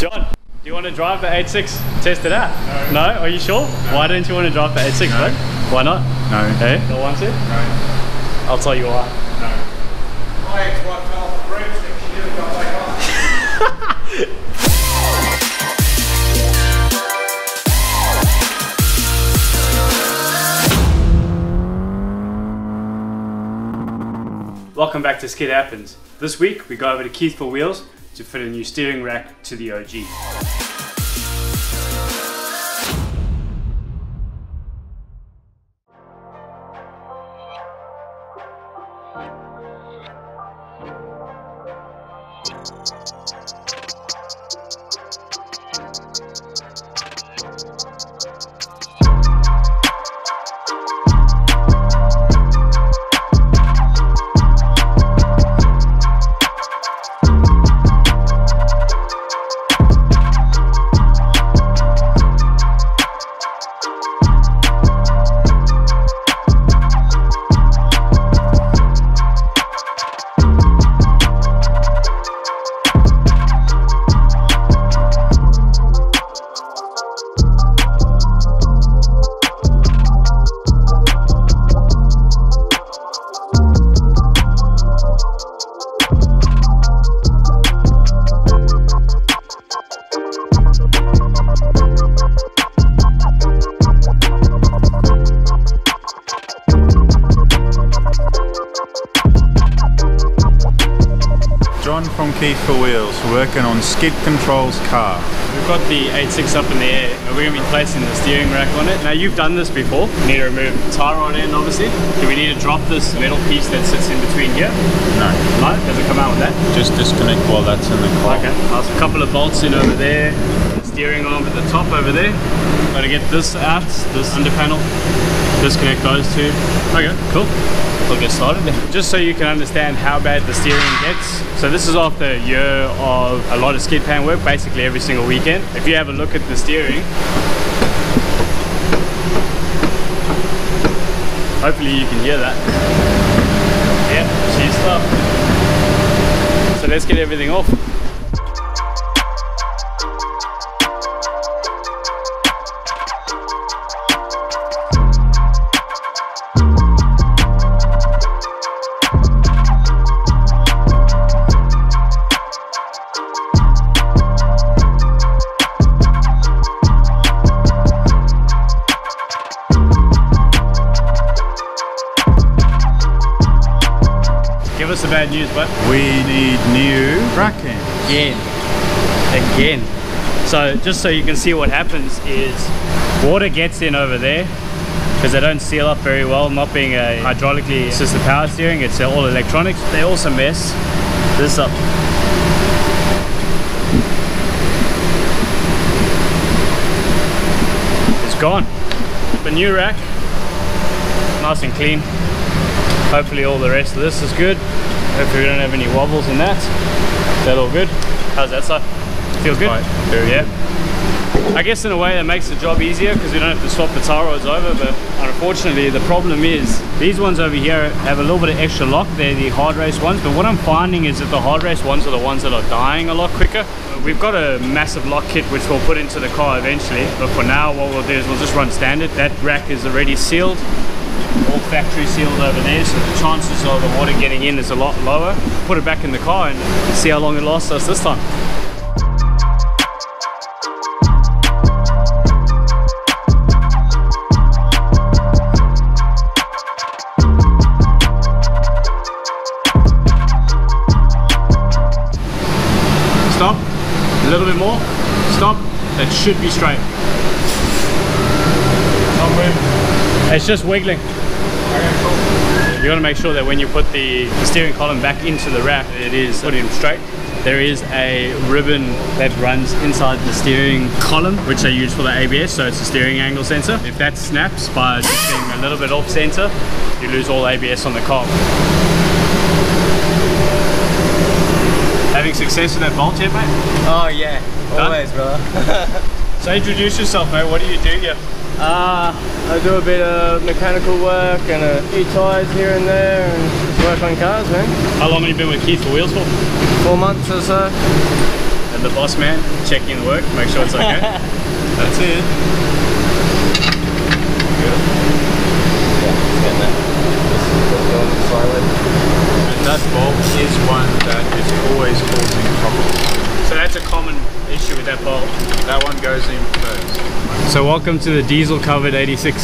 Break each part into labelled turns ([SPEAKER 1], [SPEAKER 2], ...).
[SPEAKER 1] John, do you want to drive the 8.6? Test it out? No. No? Are you sure? No. Why don't you want to drive the 8.6, bro? Why not? No. Hey? Don't want to? No. I'll tell you why. No.
[SPEAKER 2] My ex-wife fell off the broomstick. She never got back on.
[SPEAKER 1] Welcome back to Skid Happens. This week we go over to EP4 Wheels to fit a new steering rack to the OG.
[SPEAKER 3] John from EP4 Wheels, working on Skid Control's car.
[SPEAKER 1] We've got the 8.6 up in the air and we're going to be placing the steering rack on it. Now you've done this before. We need to remove the tie rod end obviously. Do we need to drop this metal piece that sits in between here?
[SPEAKER 3] No.
[SPEAKER 1] No? Does it come out with that?
[SPEAKER 3] Just disconnect while that's in the car.
[SPEAKER 1] Okay. There's a couple of bolts in over there. The steering arm at the top over there. Got to get this out, this under panel. Disconnect those two. Okay, cool. We'll get started then. Just so you can understand how bad the steering gets. So this is after a year of a lot of skid pan work, basically every single weekend. If you have a look at the steering, hopefully you can hear that. Yeah, she's stuff. So let's get everything off. Give us the bad news, bud.
[SPEAKER 3] We need new racking.
[SPEAKER 1] Again. So just so you can see what happens is water gets in over there because they don't seal up very well, not being a hydraulically assisted power steering. It's all electronics. They also mess this up. It's gone. The new rack, nice and clean. Hopefully all the rest of this is good. Hopefully we don't have any wobbles in that. Is that all good? How's that side? Feel good?
[SPEAKER 3] Right. Yeah.
[SPEAKER 1] I guess in a way that makes the job easier because we don't have to swap the tie rods over, but unfortunately the problem is these ones over here have a little bit of extra lock. They're the hard race ones, but what I'm finding is that the hard race ones are the ones that are dying a lot quicker. We've got a massive lock kit which we'll put into the car eventually, but for now what we'll do is we'll just run standard. That rack is already sealed. All factory sealed over there, so the chances of the water getting in is a lot lower. Put it back in the car and see how long it lasts us this time. Stop. A little bit more. Stop. That should be straight. Stop moving. It's just wiggling. You got to make sure that when you put the steering column back into the rack, it is put in straight. There is a ribbon that runs inside the steering column, which they use for the ABS, so it's a steering angle sensor. If that snaps by just being a little bit off center, you lose all ABS on the car. Having success with that bolt yet, mate?
[SPEAKER 4] Oh yeah, always, brother.
[SPEAKER 1] So introduce yourself, mate. What do you do here?
[SPEAKER 4] I do a bit of mechanical work and a few tyres here and there and just work on cars, man.
[SPEAKER 1] How long have you been with EP4 Wheels for?
[SPEAKER 4] 4 months or so.
[SPEAKER 1] A the boss man checking the work, make sure it's okay.
[SPEAKER 3] That's it. And that bolt is one that is always causing problems.
[SPEAKER 1] So that's a common issue with that bolt.
[SPEAKER 3] That one goes in first.
[SPEAKER 1] So welcome to the diesel covered 86.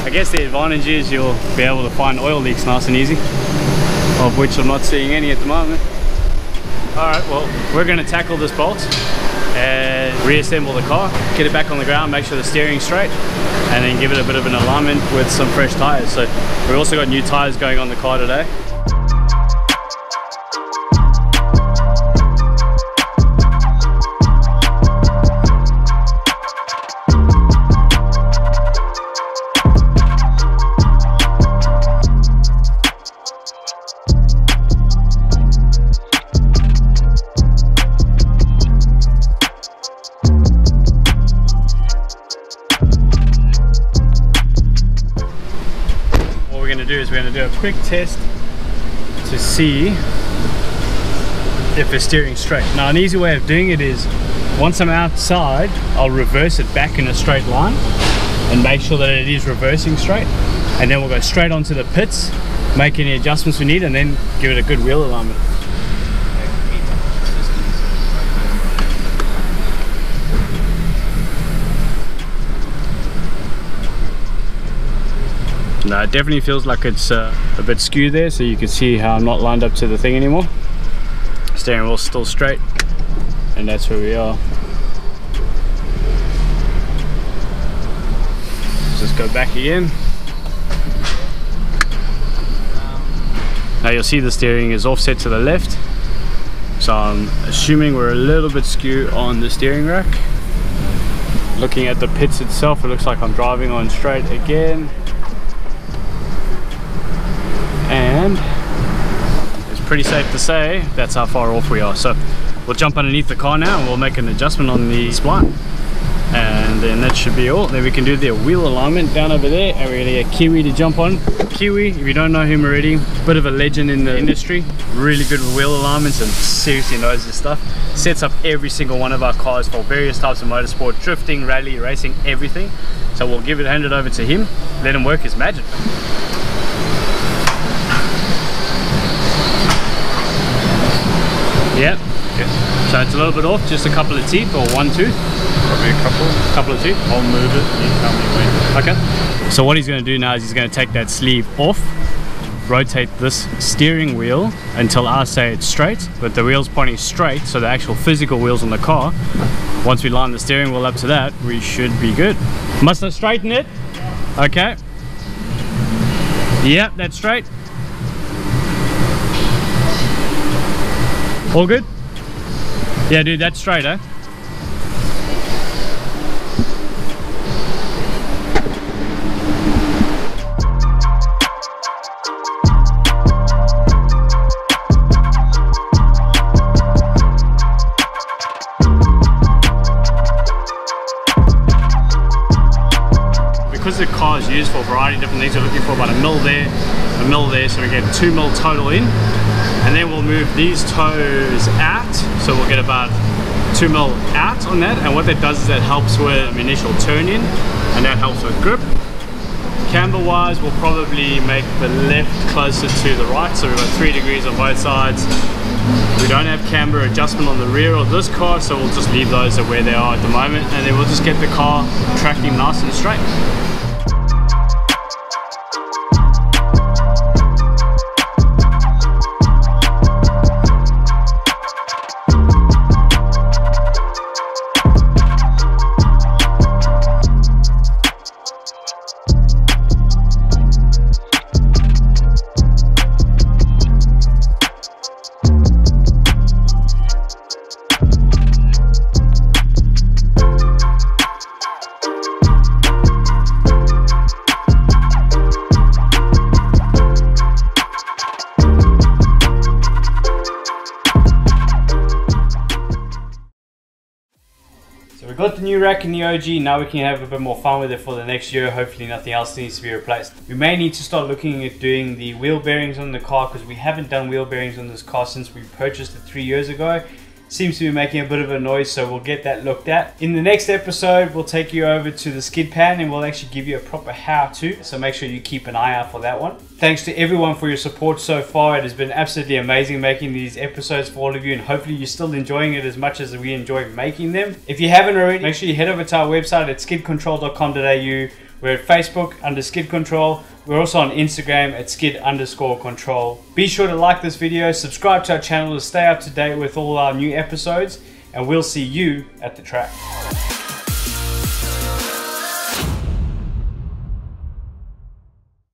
[SPEAKER 1] I guess the advantage is you'll be able to find oil leaks nice and easy, of which I'm not seeing any at the moment. Alright, well, we're going to tackle this bolt and reassemble the car, get it back on the ground, make sure the steering's straight, and then give it a bit of an alignment with some fresh tyres. So we've also got new tyres going on the car today. We're going to do a quick test to see if it's steering straight. Now an easy way of doing it is, once I'm outside, I'll reverse it back in a straight line and make sure that it is reversing straight, and then we'll go straight onto the pits, make any adjustments we need, and then give it a good wheel alignment. No, it definitely feels like it's a bit skewed there, so you can see how I'm not lined up to the thing anymore. Steering wheel's still straight, and that's where we are. Let's just go back again. Now you'll see the steering is offset to the left, so I'm assuming we're a little bit skew on the steering rack. Looking at the pits itself, it looks like I'm driving on straight again. And it's pretty safe to say that's how far off we are. So we'll jump underneath the car now and we'll make an adjustment on the spline, and then that should be all. Then we can do the wheel alignment down over there, and we're gonna get Kiwi to jump on. Kiwi, if you don't know him already, bit of a legend in the industry, really good with wheel alignments and seriously knows this stuff. Sets up every single one of our cars for various types of motorsport, drifting, rally, racing, everything. So we'll hand it over to him, let him work his magic. Yep. Yes. So it's a little bit off, just a couple of teeth, or one tooth?
[SPEAKER 3] Probably a couple of teeth. I'll move it, you tell me when.
[SPEAKER 1] Okay. So what he's going to do now is he's going to take that sleeve off, rotate this steering wheel until I say it's straight, but the wheel's pointing straight, so the actual physical wheels on the car. Once we line the steering wheel up to that, we should be good. Must I straighten it? Okay. Yep, that's straight. All good? Yeah, dude, that's straight, eh? Because the car is used for a variety of different things, we're looking for about a mil there, so we get 2 mil total in. And then we'll move these toes out, so we'll get about 2 mil out on that. And what that does is that helps with initial turn in, and that helps with grip. Camber wise, we'll probably make the left closer to the right, so we've got 3 degrees on both sides. We don't have camber adjustment on the rear of this car, so we'll just leave those at where they are at the moment, and then we'll just get the car tracking nice and straight. We've got the new rack in the OG, now we can have a bit more fun with it for the next year. Hopefully nothing else needs to be replaced. We may need to start looking at doing the wheel bearings on the car because we haven't done wheel bearings on this car since we purchased it 3 years ago. Seems to be making a bit of a noise, so we'll get that looked at. In the next episode, we'll take you over to the skid pan and we'll actually give you a proper how-to, so make sure you keep an eye out for that one. Thanks to everyone for your support so far. It has been absolutely amazing making these episodes for all of you, and hopefully you're still enjoying it as much as we enjoy making them. If you haven't already, make sure you head over to our website at skidcontrol.com.au. We're at Facebook under Skid Control. We're also on Instagram at skid_control. Be sure to like this video, subscribe to our channel to stay up to date with all our new episodes, and we'll see you at the track.